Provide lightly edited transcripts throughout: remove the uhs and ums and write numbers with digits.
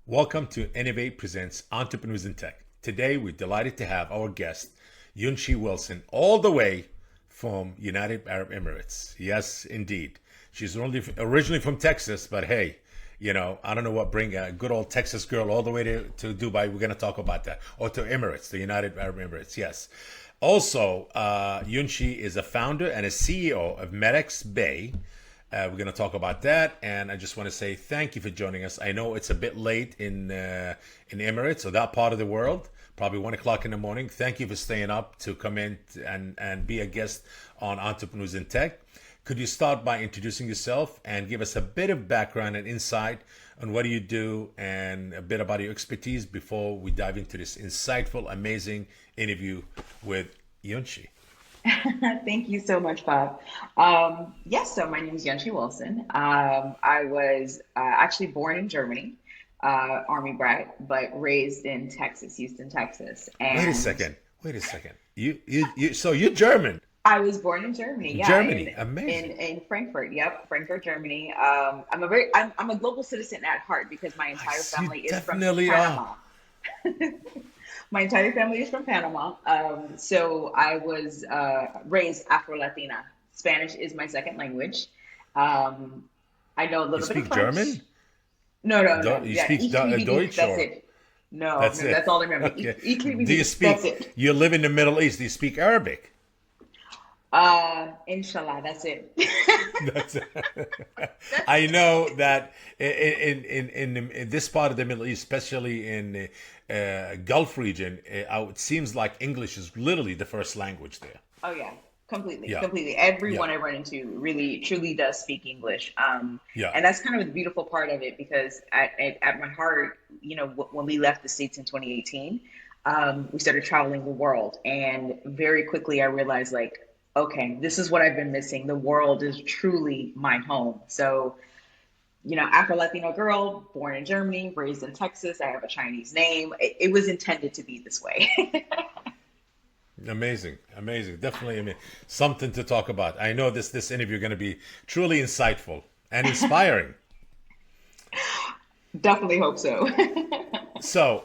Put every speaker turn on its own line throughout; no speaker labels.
Welcome to Innovate Presents Entrepreneurs in Tech. Today, we're delighted to have our guest, Yunche Wilson, all the way from United Arab Emirates. Yes, indeed. She's originally from Texas, but hey, I don't know what bring a good old Texas girl all the way to Dubai. We're going to talk about that. Or to Emirates, the United Arab Emirates, yes. Also, Yunche is a founder and a CEO of MedXBay. We're going to talk about that, and I just want to say thank you for joining us. I know it's a bit late in Emirates or that part of the world, probably 1 o'clock in the morning. Thank you for staying up to come in and be a guest on Entrepreneurs in Tech. Could you start by introducing yourself and give us a bit of background and insight on what do you do and a bit about your expertise before we dive into this insightful, amazing interview with Yunchi?
Thank you so much, Bob. Yes, so my name is Yunche Wilson. I was actually born in Germany, Army brat, but raised in Texas, Houston, Texas.
Wait a
And
second. Wait a second. So you're German.
I was born in Germany, yeah,
Germany. Amazing.
in Frankfurt. Yep, Frankfurt, Germany. I'm a global citizen at heart because my entire
You
family is from
definitely are.
Panama. My entire family is from Panama. So I was raised Afro-Latina. Spanish is my second language. Um, I know a
You
little bit of
speak
French.
German?
No, no, no.
You
Yeah,
speak
ich liebe dich.
Deutsch
That's
or
it. No,
that's
no,
it?
that's all I remember.
Okay.
Ich liebe
Do you
dich. That's
speak,
it.
you live in the Middle East, do you speak Arabic?
Inshallah, that's it.
That's it.
That's
I
it.
know that in this part of the Middle East, especially in the Gulf region, it seems like English is literally the first language there.
Oh yeah, completely,
Yeah,
completely.
yeah,
Everyone I run into really, truly does speak English.
yeah.
And that's kind of the beautiful part of it because at my heart, when we left the States in 2018, we started traveling the world, and very quickly I realized like, okay, this is what I've been missing. The world is truly my home. So, Afro Latino girl, born in Germany, raised in Texas. I have a Chinese name. It was intended to be this way.
Amazing, amazing. Definitely, I mean, something to talk about. I know this interview is going to be truly insightful and inspiring.
Definitely hope so.
So,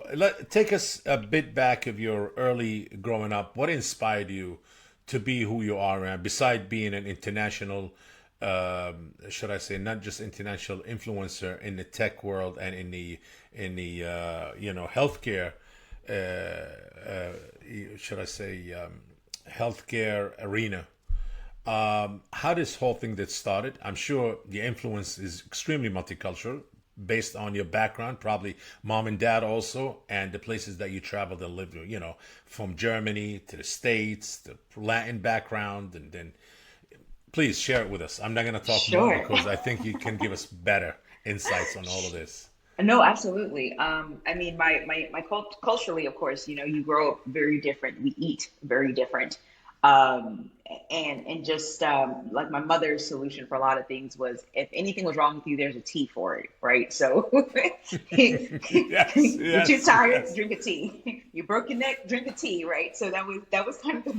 take us a bit back of your early growing up. What inspired you to be who you are, beside being an international, should I say, not just international influencer in the tech world and in the healthcare, should I say, healthcare arena. How this whole thing that started? I'm sure the influence is extremely multicultural, based on your background, probably mom and dad also, and the places that you traveled and lived. From Germany to the States, the Latin background, and then please share it with us. I'm not going to talk more
Sure.
because I think you can give us better insights on all of this.
No, absolutely. I mean, culturally, of course, you grow up very different. We eat very different. Um, and just like my mother's solution for a lot of things was if anything was wrong with you, there's a tea for it, right? So
Yes,
you're too
yes,
tired,
yes.
drink a tea. You broke your neck, drink a tea, right? So that was kind of the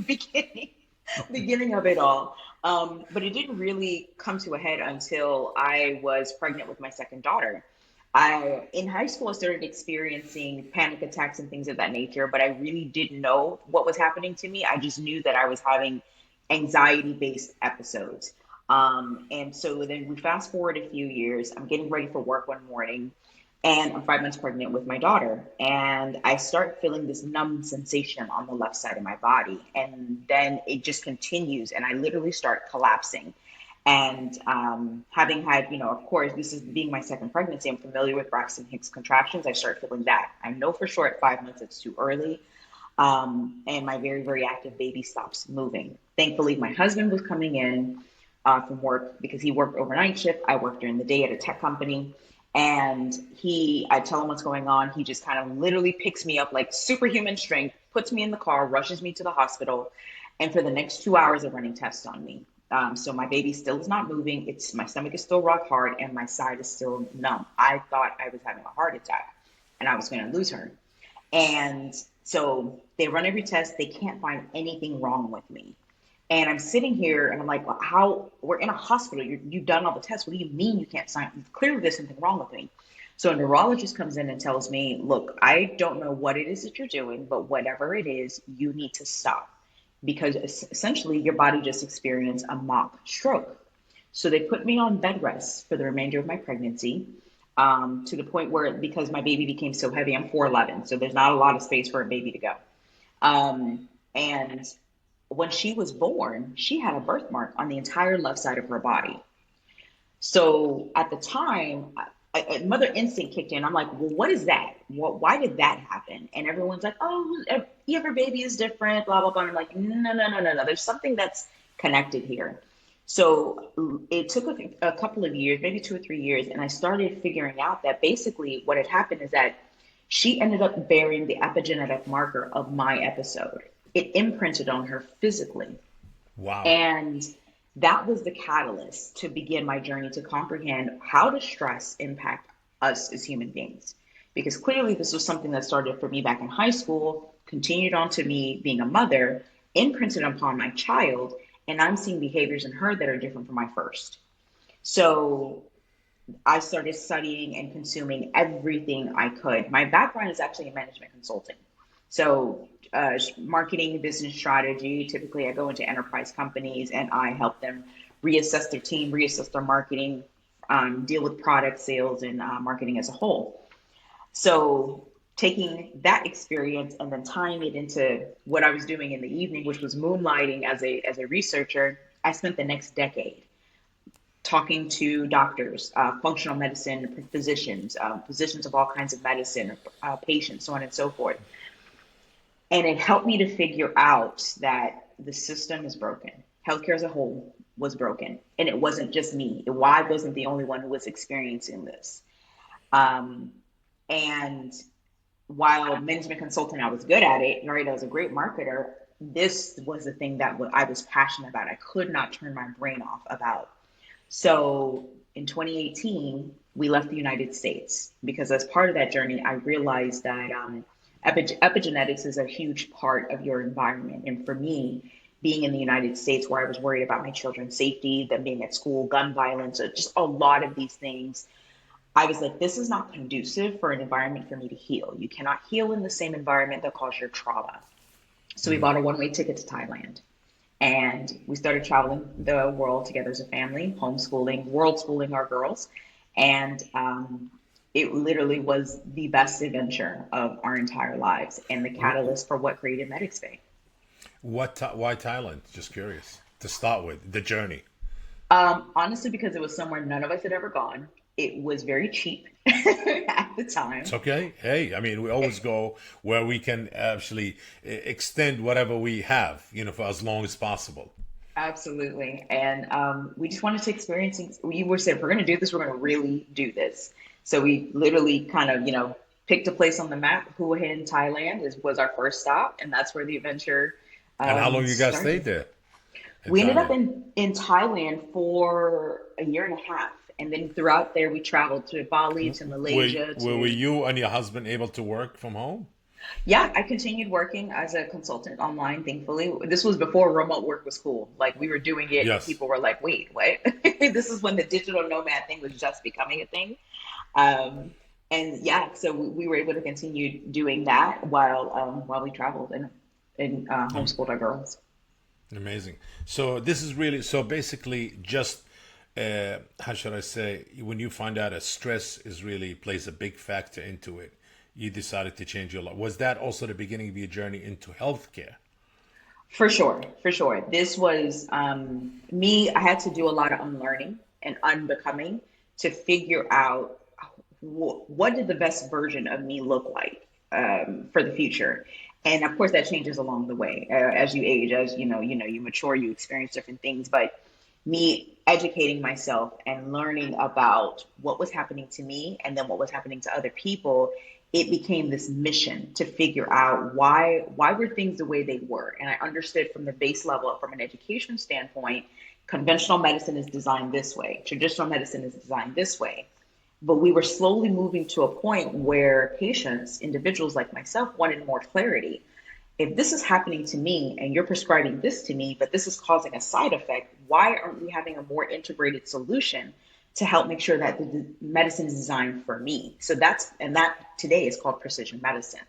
beginning of it all. But it didn't really come to a head until I was pregnant with my second daughter. In high school, I started experiencing panic attacks and things of that nature, but I really didn't know what was happening to me. I just knew that I was having anxiety-based episodes. And so then we fast forward a few years. I'm getting ready for work one morning, and I'm 5 months pregnant with my daughter. And I start feeling this numb sensation on the left side of my body. And then it just continues, and I literally start collapsing. And having had, of course, this is being my second pregnancy, I'm familiar with Braxton Hicks contractions. I start feeling that. I know for sure at 5 months it's too early. And my very, very active baby stops moving. Thankfully, my husband was coming in from work because he worked overnight shift. I worked during the day at a tech company. And I tell him what's going on. He just kind of literally picks me up like superhuman strength, puts me in the car, rushes me to the hospital. And for the next 2 hours of running tests on me. So my baby still is not moving. My stomach is still rock hard and my side is still numb. I thought I was having a heart attack and I was going to lose her. And so they run every test. They can't find anything wrong with me. And I'm sitting here and I'm like, well, how we're in a hospital. You've done all the tests. What do you mean you can't sign? Clearly, there's something wrong with me. So a neurologist comes in and tells me, look, I don't know what it is that you're doing, but whatever it is, you need to stop because essentially your body just experienced a mock stroke. So they put me on bed rest for the remainder of my pregnancy, to the point where, because my baby became so heavy, I'm 4'11", so there's not a lot of space for a baby to go. And when she was born, she had a birthmark on the entire left side of her body. So at the time, mother instinct kicked in. I'm like, well, what is that? Why did that happen? And everyone's like, oh, every baby is different, blah, blah, blah. And I'm like, no, no, no, no, no. There's something that's connected here. So it took a couple of years, maybe 2 or 3 years, and I started figuring out that basically what had happened is that she ended up bearing the epigenetic marker of my episode. It imprinted on her physically.
Wow.
And that was the catalyst to begin my journey to comprehend how does stress impact us as human beings. Because clearly this was something that started for me back in high school, continued on to me being a mother, imprinted upon my child, and I'm seeing behaviors in her that are different from my first. So I started studying and consuming everything I could. My background is actually in management consulting. So marketing, business strategy, typically I go into enterprise companies and I help them reassess their team, reassess their marketing, deal with product sales and marketing as a whole. So taking that experience and then tying it into what I was doing in the evening, which was moonlighting as a researcher, I spent the next decade talking to doctors, functional medicine physicians, physicians of all kinds of medicine, patients, so on and so forth. And it helped me to figure out that the system is broken. Healthcare as a whole was broken. And it wasn't just me. I wasn't the only one who was experiencing this. And while management consulting, I was good at it, right? I was a great marketer. This was the thing that I was passionate about. I could not turn my brain off about. So in 2018, we left the United States because as part of that journey, I realized that epigenetics is a huge part of your environment. And for me, being in the United States where I was worried about my children's safety, them being at school, gun violence, just a lot of these things, I was like, this is not conducive for an environment for me to heal. You cannot heal in the same environment that caused your trauma. So we bought a one-way ticket to Thailand. And we started traveling the world together as a family, homeschooling, world schooling our girls. And it literally was the best adventure of our entire lives and the catalyst for what created MedXBay.
Why Thailand? Just curious to start with the journey.
Honestly, because it was somewhere none of us had ever gone. It was very cheap at the time.
It's okay. Hey, I mean, we always go where we can actually extend whatever we have, for as long as possible.
Absolutely. And we just wanted to experience things. We were saying, if we're going to do this, we're going to really do this. So we literally kind of, picked a place on the map. Hua Hin, Thailand was our first stop. And that's where the adventure
And how long you guys
started.
stayed there in
We ended up
Thailand?
in Thailand for a year and a half. And then throughout there, we traveled to Bali, to
Were,
Malaysia,
were
to,
you and your husband able to work from home?
yeah, I continued working as a consultant online, thankfully. This was before remote work was cool. Like we were doing it and
Yes.
people were like, wait, what? This is when the digital nomad thing was just becoming a thing. Um, and yeah, so we were able to continue doing that while we traveled and homeschooled our girls.
Amazing. So this is really so basically just how should I say when you find out that stress is really plays a big factor into it, you decided to change your life. Was that also the beginning of your journey into healthcare?
For sure, for sure. This was me. I had to do a lot of unlearning and unbecoming to figure out what did the best version of me look like for the future. And of course, that changes along the way as you age, as you mature, you experience different things. But me educating myself and learning about what was happening to me and then what was happening to other people, it became this mission to figure out why were things the way they were. And I understood from the base level, from an education standpoint, conventional medicine is designed this way, traditional medicine is designed this way. But we were slowly moving to a point where patients, individuals like myself, wanted more clarity. If this is happening to me and you're prescribing this to me, but this is causing a side effect, why aren't we having a more integrated solution to help make sure that the medicine is designed for me. So that today is called precision medicine.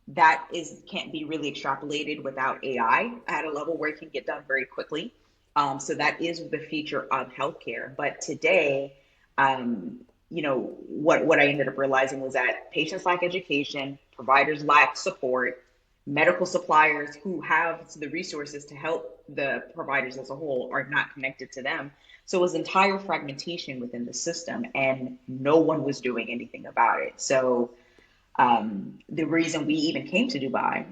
That is can't be really extrapolated without AI at a level where it can get done very quickly. So that is the future of healthcare. But today, what I ended up realizing was that patients lack education, providers lack support, medical suppliers who have the resources to help the providers as a whole are not connected to them. So it was entire fragmentation within the system, and no one was doing anything about it. So the reason we even came to Dubai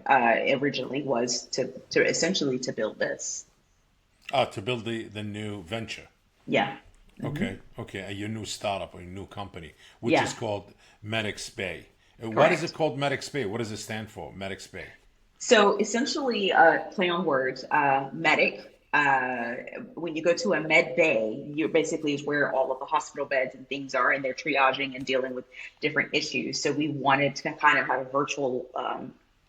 originally was to essentially to build this.
To build the new venture.
Yeah. Hmm.
Okay, your new startup or your new company, which
Yeah.
is called MedXBay. Why is it
Correct.
called MedXBay? What does it stand for, MedXBay?
So essentially, play on words, medic. When you go to a med bay, you basically is where all of the hospital beds and things are, and they're triaging and dealing with different issues. So we wanted to kind of have a virtual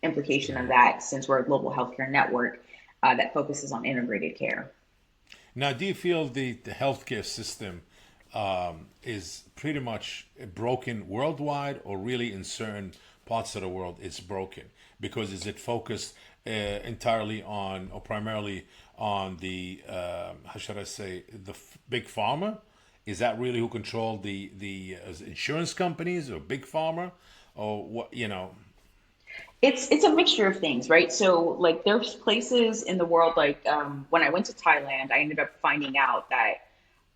implication of that, since we're a global healthcare network that focuses on integrated care.
Now, do you feel the healthcare system is pretty much broken worldwide, or really in certain parts of the world it's broken? Because is it focused entirely on, or primarily on the, how should I say, big pharma? Is that really who control the insurance companies, or big pharma, or what?
It's a mixture of things, right? So like there's places in the world like when I went to Thailand, I ended up finding out that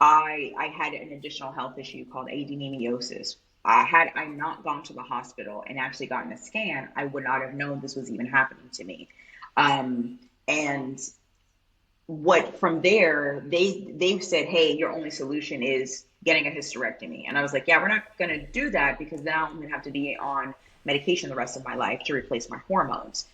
I had an additional health issue called adenomyosis. Had I not gone to the hospital and actually gotten a scan, I would not have known this was even happening to me. And what from there they've said, hey, your only solution is getting a hysterectomy. And I was like, yeah, we're not going to do that, because now I'm going to have to be on medication the rest of my life to replace my hormones.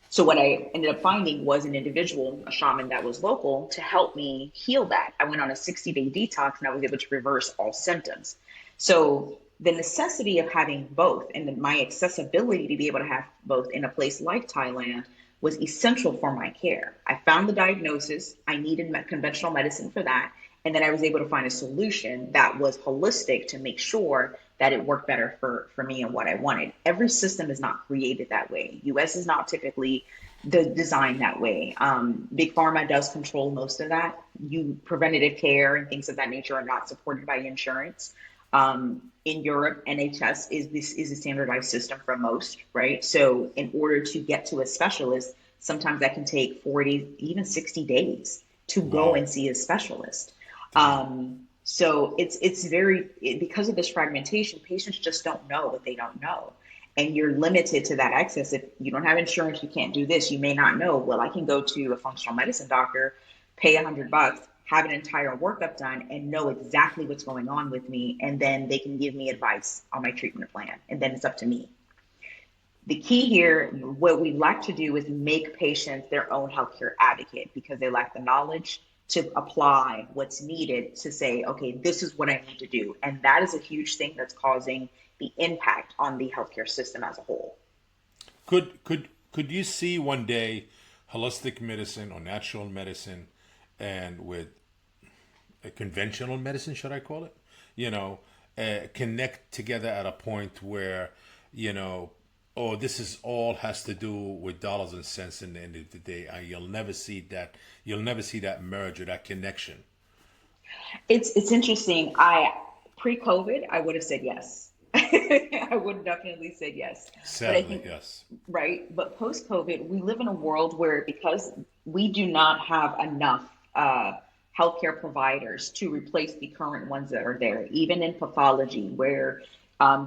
So what I ended up finding was an individual, a shaman that was local, to help me heal that. I went on a 60-day detox, and I was able to reverse all symptoms. So the necessity of having both, and my accessibility to be able to have both in a place like Thailand, was essential for my care. I found the diagnosis. I needed conventional medicine for that. And then I was able to find a solution that was holistic to make sure that it worked better for me and what I wanted. Every system is not created that way. US is not typically designed that way. Big pharma does control most of that. Preventative care and things of that nature are not supported by insurance. In Europe, NHS is a standardized system for most, right? So in order to get to a specialist, sometimes that can take 40, even 60 days to go
Wow,
and see a specialist.
damn.
So because of this fragmentation, patients just don't know what they don't know. And you're limited to that access. If you don't have insurance, you can't do this. You may not know, well, I can go to a functional medicine doctor, pay $100, have an entire workup done, and know exactly what's going on with me. And then they can give me advice on my treatment plan. And then it's up to me. The key here, what we like to do is make patients their own healthcare advocate, because they lack the knowledge to apply what's needed to say, okay, this is what I need to do. And that is a huge thing that's causing the impact on the healthcare system as a whole.
Could you see one day holistic medicine or natural medicine, and with a conventional medicine, should I call it? You know, connect together at a point where, you know, oh, this is all has to do with dollars and cents in the end of the day. You'll never see that. You'll never see that merge or that connection.
It's interesting. I pre-COVID, I would have said yes. I would have definitely said yes. But I
Sadly,
think,
yes.
right, but post-COVID, we live in a world where, because we do not have enough healthcare providers to replace the current ones that are there, even in pathology, where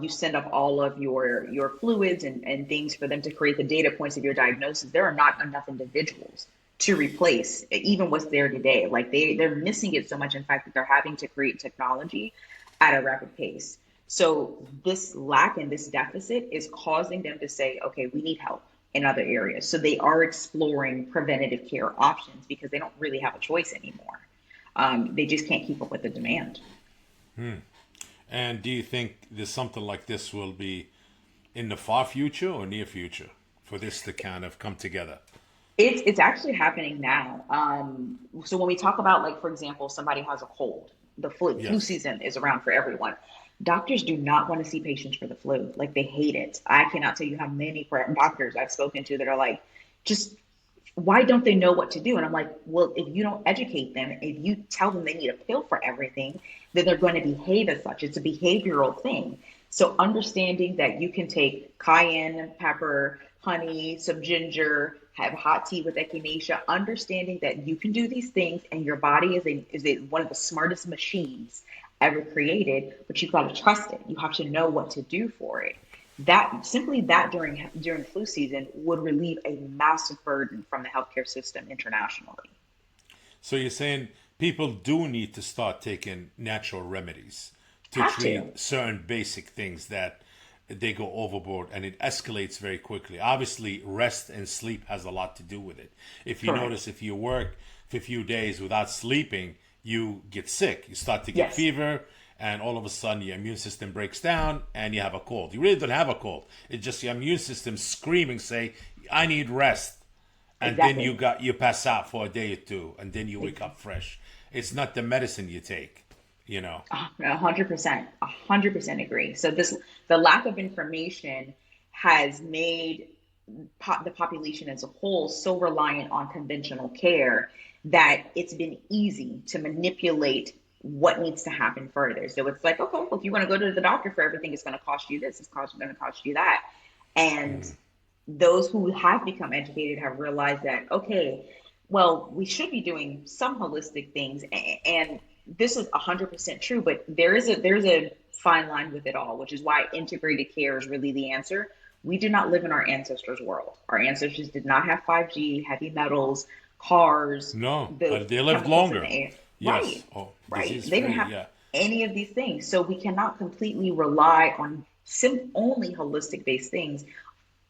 you send up all of your fluids and things for them to create the data points of your diagnosis. There are not enough individuals to replace even what's there today. Like they're missing it so much, in fact, that they're having to create technology at a rapid pace. So this lack and this deficit is causing them to say, okay, we need help in other areas. So they are exploring preventative care options because they don't really have a choice anymore. They just can't keep up with the demand.
And do you think there's something like this will be in the far future or near future for this to kind of come together?
It's actually happening now. So when we talk about, like, for example, somebody has a cold, the flu. Flu
Yes.
season is around for everyone. Doctors do not want to see patients for the flu. Like they hate it. I cannot tell you how many doctors I've spoken to that are like, just why don't they know what to do? And I'm like, well, if you don't educate them, if you tell them they need a pill for everything, then they're going to behave as such. It's a behavioral thing. So understanding that you can take cayenne pepper, honey, some ginger, have hot tea with echinacea, understanding that you can do these things and your body is one of the smartest machines ever created, but you've got to trust it. You have to know what to do for it. That simply that during flu season would relieve a massive burden from the healthcare system internationally.
So you're saying people do need to start taking natural remedies to
Have to.
treat certain basic things that they go overboard and it escalates very quickly. Obviously, rest and sleep has a lot to do with it. If you
Correct.
notice, if you work for a few days without sleeping, you get sick. You start to get
Yes,
fever, and all of a sudden your immune system breaks down and you have a cold. You really don't have a cold. It's just your immune system screaming, say, I need rest. And then
exactly.
you pass out for a day or two and then you wake up fresh. It's not the medicine you take, you know.
100%, 100% agree. So the lack of information has made the population as a whole so reliant on conventional care that it's been easy to manipulate what needs to happen further. So it's like, okay, well, if you want to go to the doctor for everything, it's going to cost you this, going to cost you that. And those who have become educated have realized that, okay, well, we should be doing some holistic things. And this is 100% true, but there's a fine line with it all, which is why integrated care is really the answer. We do not live in our ancestors' world. Our ancestors did not have 5G, heavy metals, cars,
No,
the
but they lived
chemicals in the
longer.
air.
Yes.
Right,
Oh,
right.
disease
They didn't
free.
have
Yeah.
any of these things. So we cannot completely rely on only holistic based things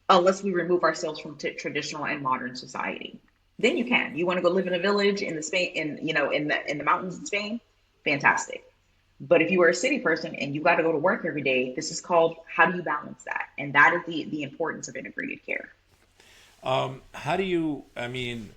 unless we remove ourselves from traditional and modern society. Then you can. You want to go live in a village in the Spain, in the mountains in Spain, fantastic. But if you are a city person and you got to go to work every day, this is called how do you balance that? And that is the importance of integrated care.
How do you, I mean,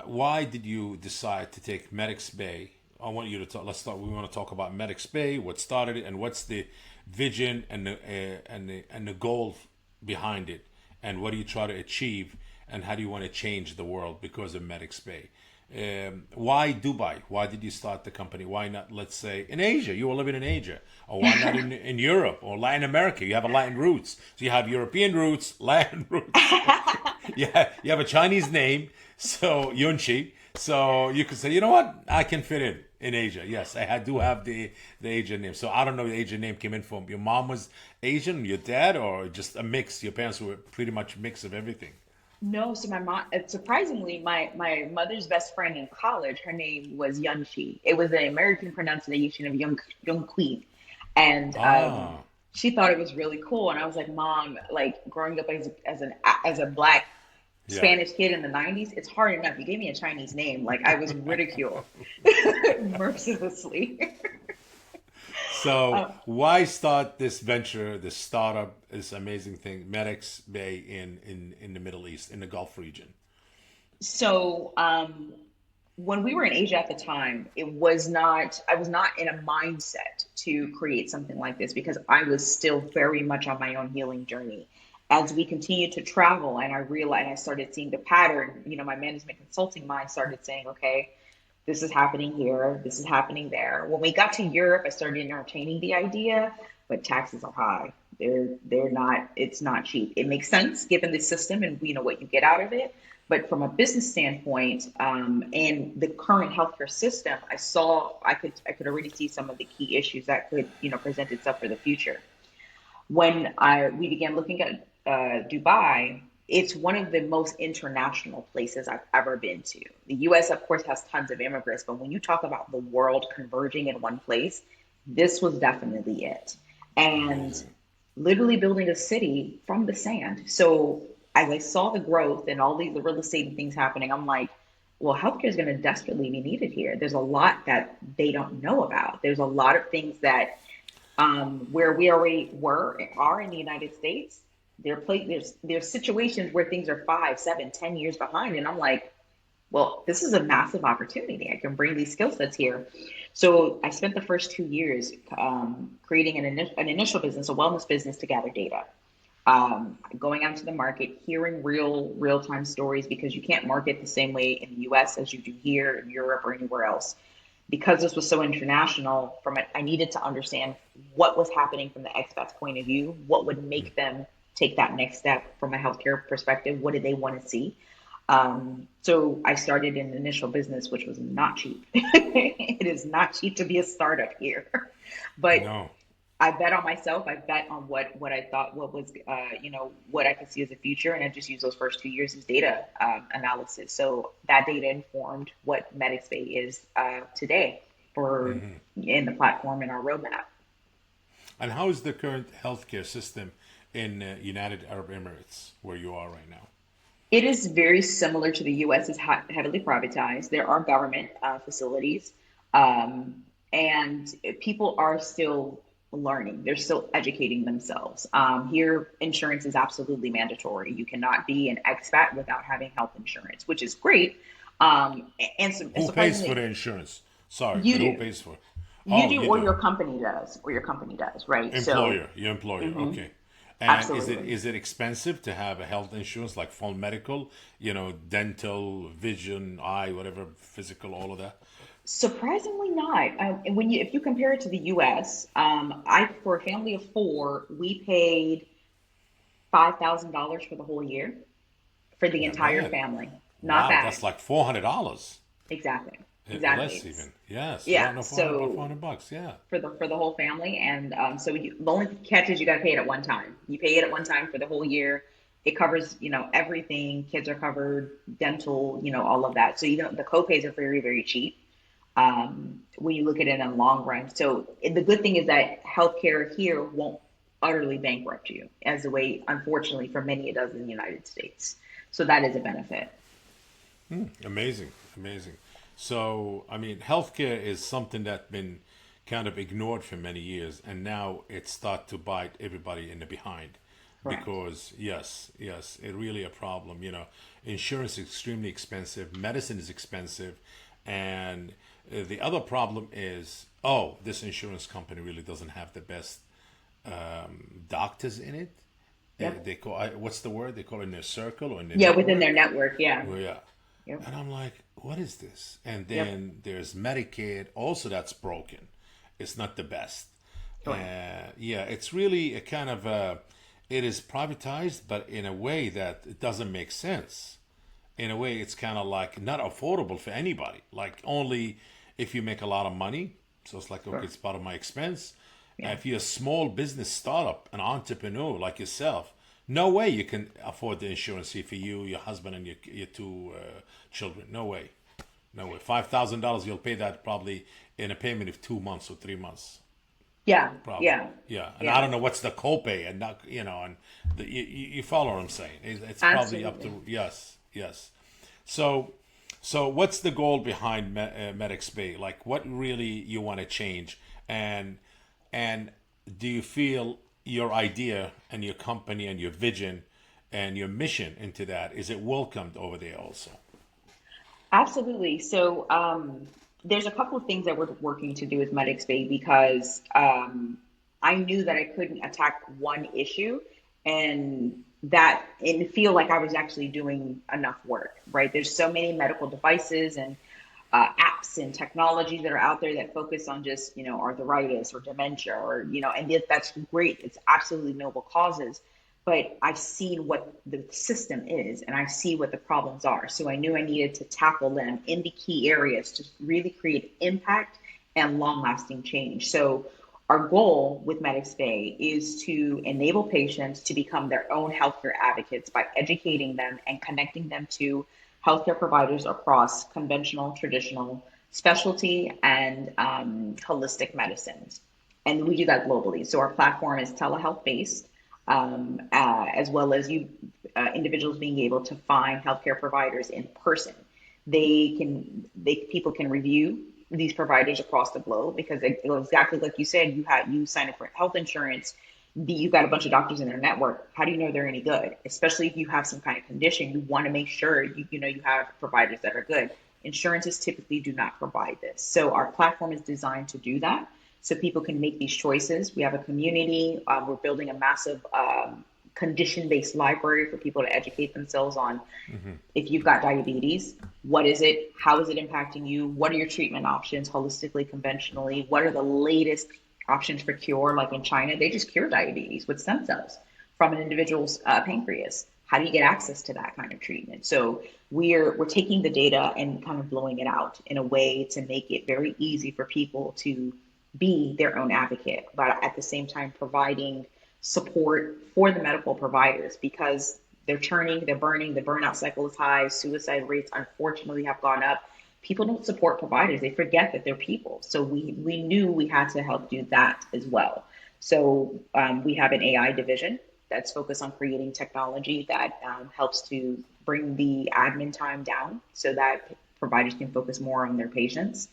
why did you decide to take MedXBay? I want you to talk. Let's start. We want to talk about MedXBay, what started it, and what's the vision and the goal behind it, and what do you try to achieve, and how do you want to change the world because of MedXBay? Why Dubai? Why did you start the company? Why not, let's say, in Asia? You were living in Asia. Or why not in Europe or Latin America? You have a Latin roots. So you have European roots, Latin roots. Yeah, you have a Chinese name, so Yunchi. So you could say, you know what? I can fit in Asia. Yes, do have the Asian name. So I don't know the Asian name came in from. Your mom was Asian, your dad, or just a mix? Your parents were pretty much a mix of everything.
No, so my mom, surprisingly, my mother's best friend in college, her name was Yunchi. It was the American pronunciation of Young Queen, and
Ah,
she thought it was really cool. And I was like, Mom, like growing up as a black
yeah.
Spanish kid in the '90s, it's hard enough. You gave me a Chinese name, like I was ridiculed mercilessly.
So why start this venture, this startup, this amazing thing, Medix Bay in the Middle East, in the Gulf region?
So, when we were in Asia at the time, I was not in a mindset to create something like this because I was still very much on my own healing journey. As we continued to travel and I started seeing the pattern, my management consulting mind started saying, okay, this is happening here, this is happening there. When we got to Europe, I started entertaining the idea, but taxes are high. They're not, it's not cheap. It makes sense given the system and what you get out of it. But from a business standpoint, and the current healthcare system, I could already see some of the key issues that could, present itself for the future. When we began looking at Dubai, it's one of the most international places I've ever been to. The US, of course, has tons of immigrants, but when you talk about the world converging in one place, this was definitely it. And
Amazing.
literally building a city from the sand. So as I saw the growth and all these the real estate and things happening, I'm like, well, healthcare is going to desperately be needed here. There's a lot that they don't know about. There's a lot of things that where we already are in the United States, there's situations where things are 5, 7, 10 years behind, and I'm like, well, this is a massive opportunity. I can bring these skill sets here. So I spent the first 2 years creating an initial business, a wellness business to gather data. Going out to the market, hearing real time stories because you can't market the same way in the U.S. as you do here in Europe or anywhere else. Because this was so international, from it, I needed to understand what was happening from the expat's point of view, what would make them take that next step from a healthcare perspective, what did they want to see. So I started an initial business, which was not cheap. It is not cheap to be a startup here, but
No.
I bet on myself. I bet on what I thought what was what I could see as a future, and I just used those first 2 years as data analysis. So that data informed what MedXBay is today for in the platform in our roadmap.
And how is the current healthcare system in United Arab Emirates, where you are right now?
It is very similar to the U.S. It's heavily privatized. There are government facilities, and people are still learning. They're still educating themselves. Here, insurance is absolutely mandatory. You cannot be an expat without having health insurance, which is great. And
Who pays for
surprisingly,
the insurance? Sorry,
you
but who
do.
pays for it?
You
Oh,
do,
you
or
do.
your company does, right? So,
Employer, your employer.
mhm,
Okay. And is it
absolutely.
is it expensive to have a health insurance like full medical, dental, vision, eye, whatever, physical, all of that?
Surprisingly not. And when you if you compare it to the U.S., I for a family of four, we paid $5,000 for the whole year for the
Not
entire
bad.
family. Not
Wow,
bad.
that's like $400.
Exactly.
Less
Exactly.
even. Yes, around
Yeah.
the 400, about
So
$400. Yeah.
for the whole family, and the only catch is you got to pay it at one time. You pay it at one time for the whole year. It covers everything. Kids are covered, dental, all of that. So the copays are very cheap when you look at it in the long run. So the good thing is that healthcare here won't utterly bankrupt you, as the way, unfortunately, for many it does in the United States. So that is a benefit.
Amazing, amazing. So, I mean, healthcare is something that's been kind of ignored for many years, and now it's start to bite everybody in the behind.
Correct.
Because yes, it really a problem. Insurance is extremely expensive, medicine is expensive, and the other problem is, oh, this insurance company really doesn't have the best doctors in it.
Yep.
They call what's the word? They call it in their circle or in their
Yeah, within their
network.
network. Yeah.
Well, yeah.
Yep.
And I'm like, what is this? And
Yep.
then there's Medicaid, also that's broken. It's not the best.
Correct.
Yeah, it's really a kind of it is privatized, but in a way that it doesn't make sense. In a way, it's kind of like not affordable for anybody. Like only if you make a lot of money. So it's like, okay,
Sure.
it's part of my expense.
Yeah.
If you're a small business startup, an entrepreneur like yourself, no way you can afford the insurance fee for you, your husband, and your two children. No way. No way. $5,000, you'll pay that probably in a payment of 2 months or 3 months.
Yeah.
Probably.
Yeah.
Yeah. And I
Yeah.
don't know what's the copay and not, and you follow what I'm saying. It's probably up
Absolutely.
to, yes, yes. So, so what's the goal behind MedXBay? Like, what really you want to change, and and do you feel your idea and your company and your vision and your mission into that is it welcomed over there also?
Absolutely. So there's a couple of things that we're working to do with MedXBay because I knew that I couldn't attack one issue and feel like I was actually doing enough work, right? There's so many medical devices and apps and technologies that are out there that focus on just, arthritis or dementia and that's great. It's absolutely noble causes. But I've seen what the system is and I see what the problems are. So I knew I needed to tackle them in the key areas to really create impact and long lasting change. So our goal with Medics Bay is to enable patients to become their own healthcare advocates by educating them and connecting them to healthcare providers across conventional, traditional, specialty, and holistic medicines. And we do that globally. So our platform is telehealth based, as well as individuals being able to find healthcare providers in person. People can review these providers across the globe because exactly like you said, you sign up for health insurance, you've got a bunch of doctors in their network. How do you know they're any good? Especially if you have some kind of condition, you want to make sure you have providers that are good. Insurances typically do not provide this. So our platform is designed to do that so people can make these choices. We have a community. We're building a massive condition-based library for people to educate themselves on. If you've got diabetes, what is it? How is it impacting you? What are your treatment options holistically, conventionally? What are the latest options for cure? Like in China, they just cure diabetes with stem cells from an individual's pancreas. How do you get access to that kind of treatment? So we're taking the data and kind of blowing it out in a way to make it very easy for people to be their own advocate, but at the same time providing support for the medical providers because they're churning, they're burning, the burnout cycle is high, suicide rates unfortunately have gone up. People don't support providers. They forget that they're people. So we knew we had to help do that as well. So we have an AI division that's focused on creating technology that helps to bring the admin time down so that providers can focus more on their patients,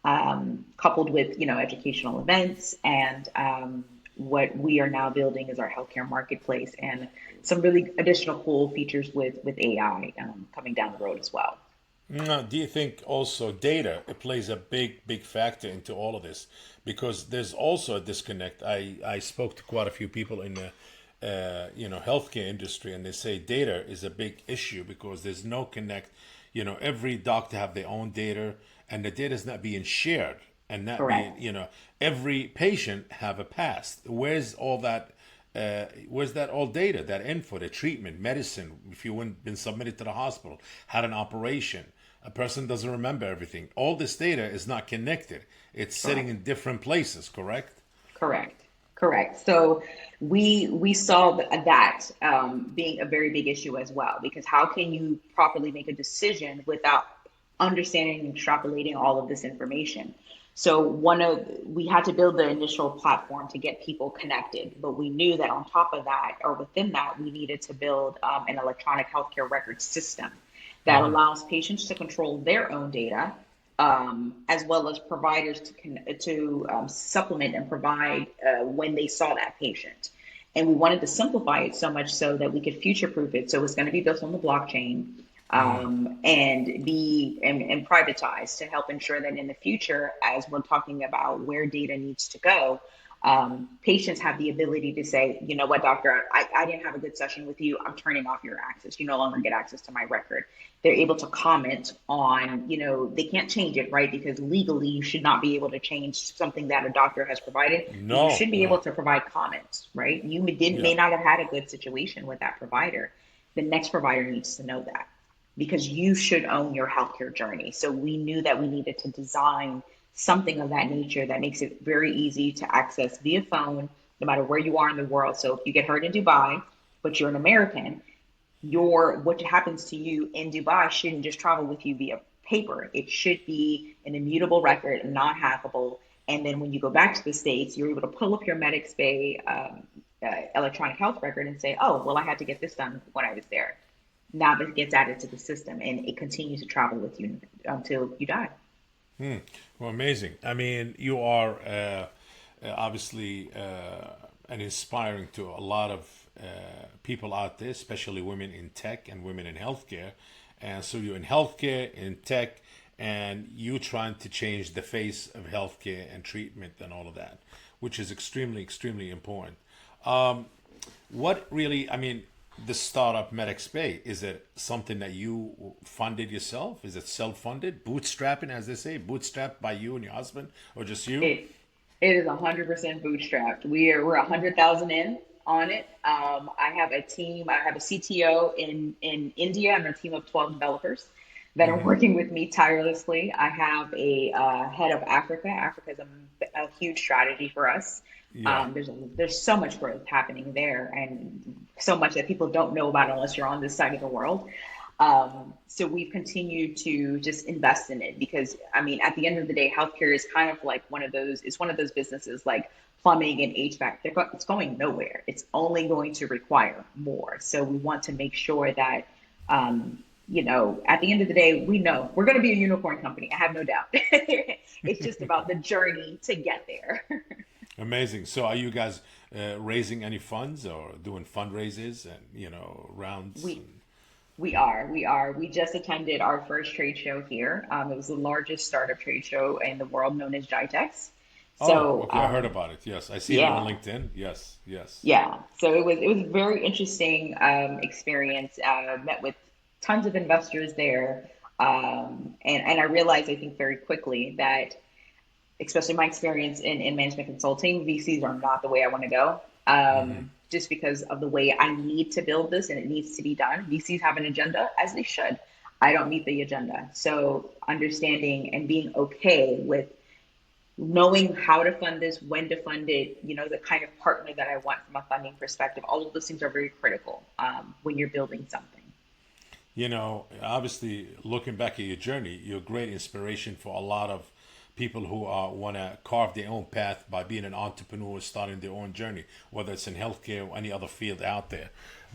coupled with educational events and what we are now building is our healthcare marketplace and some really additional cool features with AI coming down the road as well.
Now, do you think also data it plays a big factor into all of this? Because there's also a disconnect. I spoke to quite a few people in the healthcare industry, and they say data is a big issue because there's no connect. Every doctor have their own data, and the data is not being shared, and not being
Correct.
every patient have a past. Where's all that? Where's that all data, that info, the treatment, medicine? If you went been submitted to the hospital, had an operation, a person doesn't remember everything. All this data is not connected. It's sitting
Correct.
in different places. Correct?
Correct. Correct. So we saw that being a very big issue as well, because how can you properly make a decision without understanding and extrapolating all of this information? So we had to build the initial platform to get people connected, but we knew that on top of that, or within that, we needed to build an electronic healthcare record system that allows patients to control their own data, as well as providers to supplement and provide when they saw that patient. And we wanted to simplify it so much so that we could future proof it. So it's going to be built on the blockchain and be and privatized to help ensure that in the future, as we're talking about where data needs to go, patients have the ability to say, you know what, doctor, I didn't have a good session with you. I'm turning off your access. You no longer get access to my record. They're able to comment on, they can't change it, right? Because legally you should not be able to change something that a doctor has provided, but you
No,
should be able
no.
to provide comments, right? You may
Yeah.
not have had a good situation with that provider. The next provider needs to know that because you should own your healthcare journey. So we knew that we needed to design something of that nature that makes it very easy to access via phone, no matter where you are in the world. So if you get hurt in Dubai, but you're an American, what happens to you in Dubai shouldn't just travel with you via paper. It should be an immutable record, not hackable. And then when you go back to the States, you're able to pull up your MedXBay electronic health record and say, oh, well, I had to get this done when I was there. Now that gets added to the system and it continues to travel with you until you die.
Well, amazing. I mean, you are obviously and inspiring to a lot of people out there, especially women in tech and women in healthcare. And so you're in healthcare, in tech, and you trying to change the face of healthcare and treatment and all of that, which is extremely important. What really, I mean, the startup MedXBay, is it something that you funded yourself? Is it self-funded, bootstrapping, as they say, bootstrapped by you and your husband, or just you?
It it is 100% bootstrapped. We're 100,000 in on it. I have a team. I have a CTO in India and a team of 12 developers that are working with me tirelessly. I have a head of Africa. Africa is a huge strategy for us.
Yeah.
There's so much growth happening there, and so much that people don't know about unless you're on this side of the world. So we've continued to just invest in it because, I mean, at the end of the day, healthcare is kind of like it's one of those businesses like plumbing and HVAC. It's going nowhere. It's only going to require more. So we want to make sure that, at the end of the day, we know we're going to be a unicorn company. I have no doubt. It's just about the journey to get there.
Amazing. So are you guys raising any funds or doing fundraisers and rounds?
We we are. We just attended our first trade show here. It was the largest startup trade show in the world, known as GITEX.
Oh,
So,
okay. I heard about it. Yes, I see it on
yeah,
LinkedIn. Yes, yes.
yeah. So it was a very interesting experience. Met with tons of investors there, and I realized, I think, very quickly that, especially my experience in management consulting, VCs are not the way I want to go. Just because of the way I need to build this and it needs to be done. VCs have an agenda, as they should. I don't meet the agenda. So understanding and being okay with knowing how to fund this, when to fund it, the kind of partner that I want from a funding perspective, all of those things are very critical when you're building something.
Obviously, looking back at your journey, you're a great inspiration for a lot of people who want to carve their own path by being an entrepreneur, starting their own journey, whether it's in healthcare or any other field out there.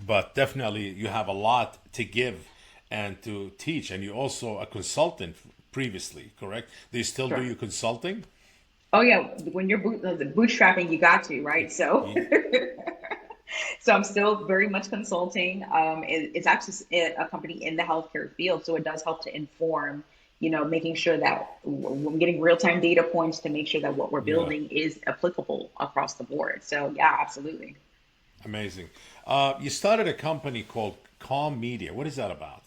But definitely, you have a lot to give and to teach, and you're also a consultant previously, correct? Do you still do
Sure.
your consulting?
Oh yeah, when you're bootstrapping, you got to, right? So
Ye-
so I'm still very much consulting. It's actually a company in the healthcare field, so it does help to inform, making sure that we're getting real-time data points to make sure that what we're
Yeah,
building is applicable across the board. So yeah, absolutely.
amazing. You started a company called Calm Media. What is that about?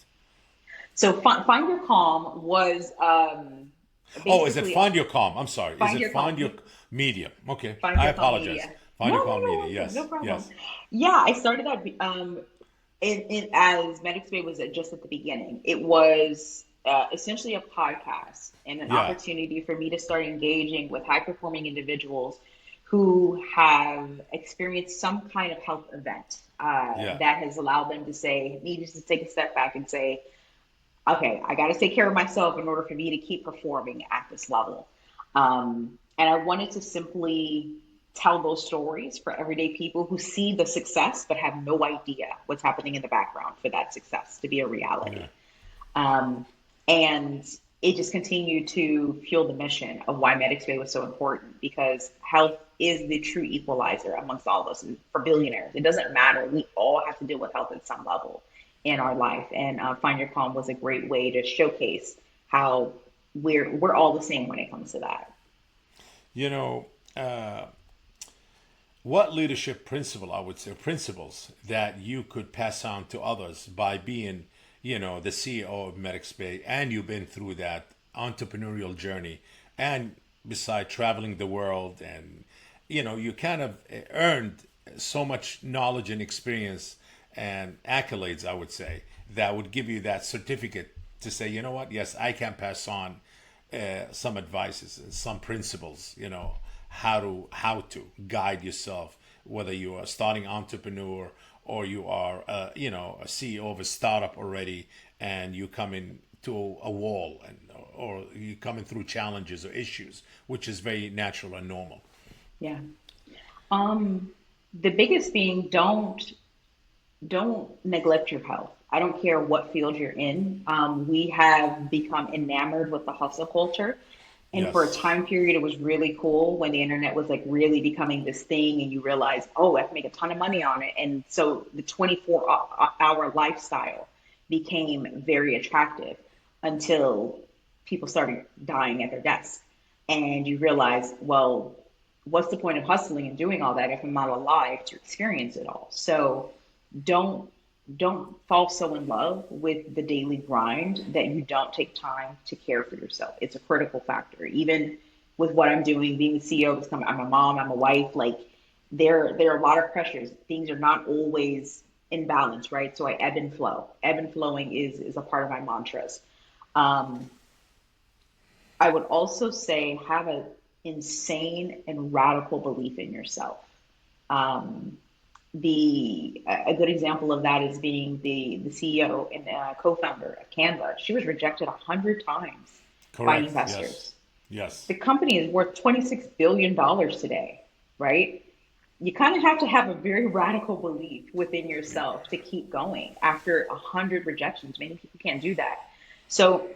So Find Your Calm was
Oh, is it
basically
Find Your Calm? I'm sorry. Is
Find
it
Your Calm.
Find Your Media? Okay,
Find
I
Your Calm
apologize.
Media.
Find
No,
Your
no,
Calm
you're
Media.
welcome. No
Yes,
problem.
yes.
Yeah, I started that as MedXBay was just at the beginning. It was essentially a podcast and an
Yeah,
opportunity for me to start engaging with high performing individuals who have experienced some kind of health event
yeah,
that has allowed them to say, needed to take a step back and say, okay, I got to take care of myself in order for me to keep performing at this level. And I wanted to simply tell those stories for everyday people who see the success but have no idea what's happening in the background for that success to be a
yeah.
reality. Um, and it just continued to fuel the mission of why MedXBay was so important, because health is the true equalizer amongst all of us. And for billionaires, it doesn't matter. We all have to deal with health at some level in our life. And Find Your Calm was a great way to showcase how we're all the same when it comes to that.
You know, uh, what leadership principle, I would say, principles that you could pass on to others by being, the CEO of MedXBay, and you've been through that entrepreneurial journey, and beside traveling the world, and you kind of earned so much knowledge and experience and accolades, I would say, that would give you that certificate to say, you know what, yes, I can pass on some advices and some principles, how to guide yourself, whether you are a starting entrepreneur or you are, a CEO of a startup already, and you come in to a wall, and or you coming through challenges or issues, which is very natural and normal.
Yeah. Um, the biggest being, don't neglect your health. I don't care what field you're in. We have become enamored with the hustle culture. And for a
Yes.
time period, it was really cool when the internet was like really becoming this thing, and you realize, oh, I can make a ton of money on it. And so the 24-hour lifestyle became very attractive until people started dying at their desk. And you realize, well, what's the point of hustling and doing all that if I'm not alive to experience it all? So don't don't fall so in love with the daily grind that you don't take time to care for yourself. It's a critical factor. Even with what I'm doing, being the CEO of this company, I'm a mom, I'm a wife, like there are a lot of pressures. Things are not always in balance, right? So I ebb and flow. Ebb and flowing is a part of my mantras. Um, I would also say have an insane and radical belief in yourself. Um, the a good example of that is being the CEO and co-founder of Canva. She was rejected 100 times by
Correct. Yes.
investors.
Yes.
The company is worth $26 billion today, right? You kind of have to have a very radical belief within yourself to keep going after 100 rejections. Many people can't do that. So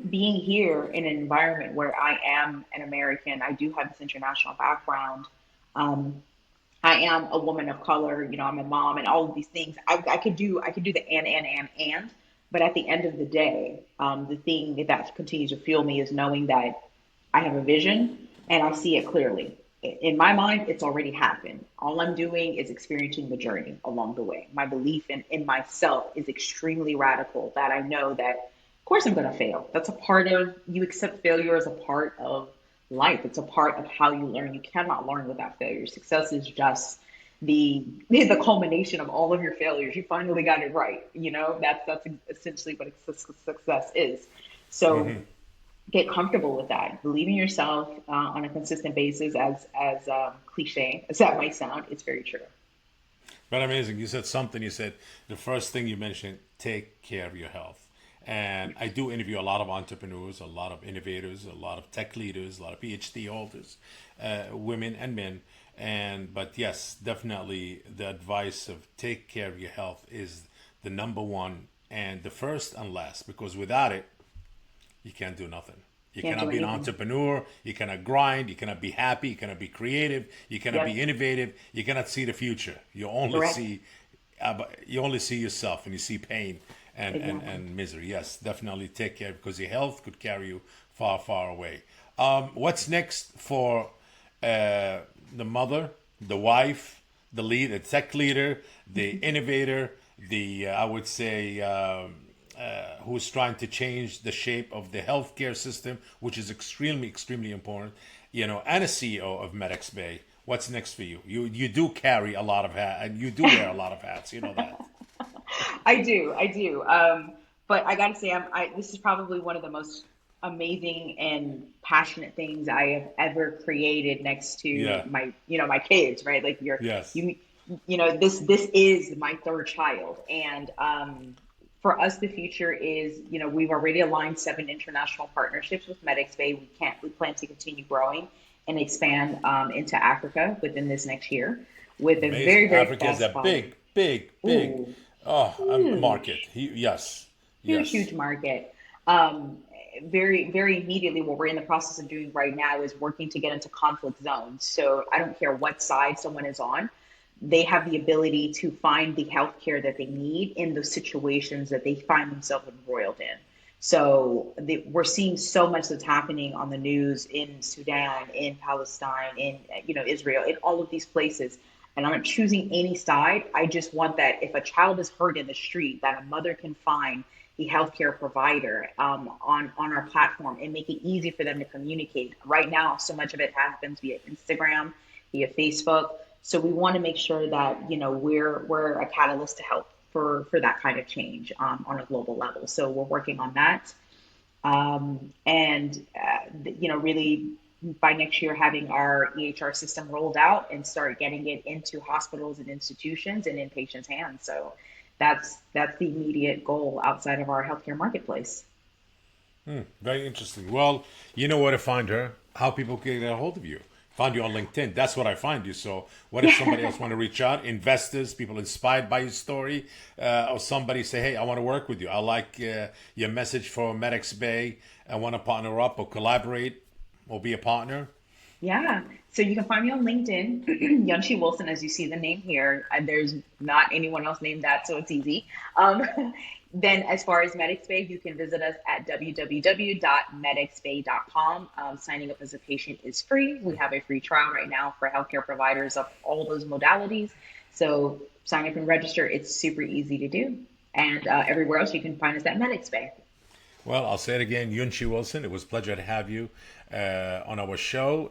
being here in an environment where I am an American, I do have this international background. Um, I am a woman of color, I'm a mom and all of these things. I could do the and, but at the end of the day, the thing that continues to fuel me is knowing that I have a vision and I see it clearly. In my mind, it's already happened. All I'm doing is experiencing the journey along the way. My belief in myself is extremely radical that I know that, of course, I'm going to fail. That's a part of, you accept failure as a part of life. It's a part of how you learn. You cannot learn without failure. Success is just the culmination of all of your failures. You finally got it right. That's essentially what success is. So
Hmm.
get comfortable with that. Believe in yourself on a consistent basis. As cliche as that might sound, it's very true.
But amazing. You said something. You said the first thing you mentioned, take care of your health. And I do interview a lot of entrepreneurs, a lot of innovators, a lot of tech leaders, a lot of PhD holders, women and men. But yes, definitely the advice of take care of your health is the number one and the first and last, because without it, you can't do nothing. You
Can't do
cannot be an
anything.
entrepreneur. You cannot grind. You cannot be happy. You cannot be creative. You cannot be
Yep,
innovative. You cannot see the future.
correct.
You only see yourself, and you see pain
Exactly.
and misery. Yes, definitely take care, because your health could carry you far, far away. What's next for the mother, the wife, the lead, the tech leader, the innovator, the I would say who's trying to change the shape of the healthcare system, which is extremely, extremely important, and a CEO of MedXBay. What's next for you? You do carry a lot of hats, and you do wear a lot of hats. You know that.
I do. But I gotta say, this is probably one of the most amazing and passionate things I have ever created next to
Yeah.
my kids, right? Like
Yes.
you, this is my third child, and for us, the future is, we've already aligned 7 international partnerships with MedXBay. We plan to continue growing and expand into Africa within this next year with a very,
Amazing.
very
Africa is a
fast following.
big, big, big
Ooh, huge,
market. Yes.
huge,
Yes.
huge market. Um, very, very immediately, what we're in the process of doing right now is working to get into conflict zones. So I don't care what side someone is on, they have the ability to find the healthcare that they need in those situations that they find themselves embroiled in. So we're seeing so much that's happening on the news in Sudan, in Palestine, in Israel, in all of these places. And I'm not choosing any side. I just want that if a child is hurt in the street, that a mother can find the healthcare provider on our platform and make it easy for them to communicate. Right now, so much of it happens via Instagram, via Facebook. So we want to make sure that we're a catalyst to help for that kind of change on a global level. So we're working on that, and really by next year having our EHR system rolled out and start getting it into hospitals and institutions and in patients' hands. So that's the immediate goal outside of our healthcare marketplace.
Very interesting. Well, you know where to find her. How people can get a hold of you. Find you on LinkedIn. That's what I find you. So, what if somebody else want to reach out? Investors, people inspired by your story, or somebody say, "Hey, I want to work with you. I like your message for MedX Bay. I want to partner up or collaborate or be a partner."
Yeah. So you can find me on LinkedIn, Yunche Wilson, as you see the name here. There's not anyone else named that, so it's easy. Um, then, as far as MedXBay, you can visit us at www.medxbay.com. Signing up as a patient is free. We have a free trial right now for healthcare providers of all those modalities. So sign up and register. It's super easy to do. And everywhere else, you can find us at MedXBay.
Well, I'll say it again, Yunchi Wilson. It was a pleasure to have you on our show.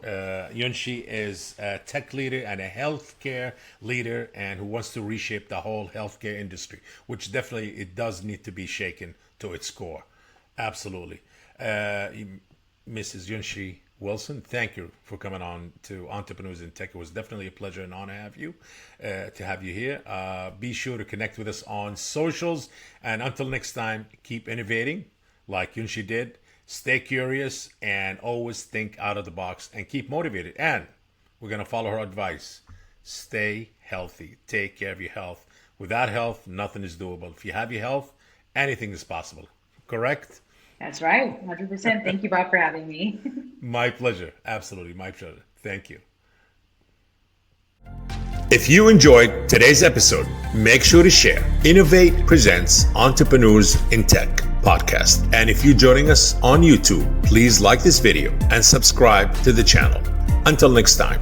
Yunchi is a tech leader and a healthcare leader, and who wants to reshape the whole healthcare industry, which definitely it does need to be shaken to its core. Absolutely, Mrs. Yunchi Wilson, thank you for coming on to Entrepreneurs in Tech. It was definitely a pleasure and honor to have you here. Be sure to connect with us on socials, and until next time, keep innovating like Yunshi did. Stay curious and always think out of the box and keep motivated. And we're going to follow her advice. Stay healthy. Take care of your health. Without health, nothing is doable. If you have your health, anything is possible. Correct?
That's right. 100%. Thank you, Bob, for having me.
My pleasure. Absolutely. My pleasure. Thank you. If you enjoyed today's episode, make sure to share. Innovate presents Entrepreneurs in Tech podcast. And if you're joining us on YouTube, please like this video and subscribe to the channel. Until next time.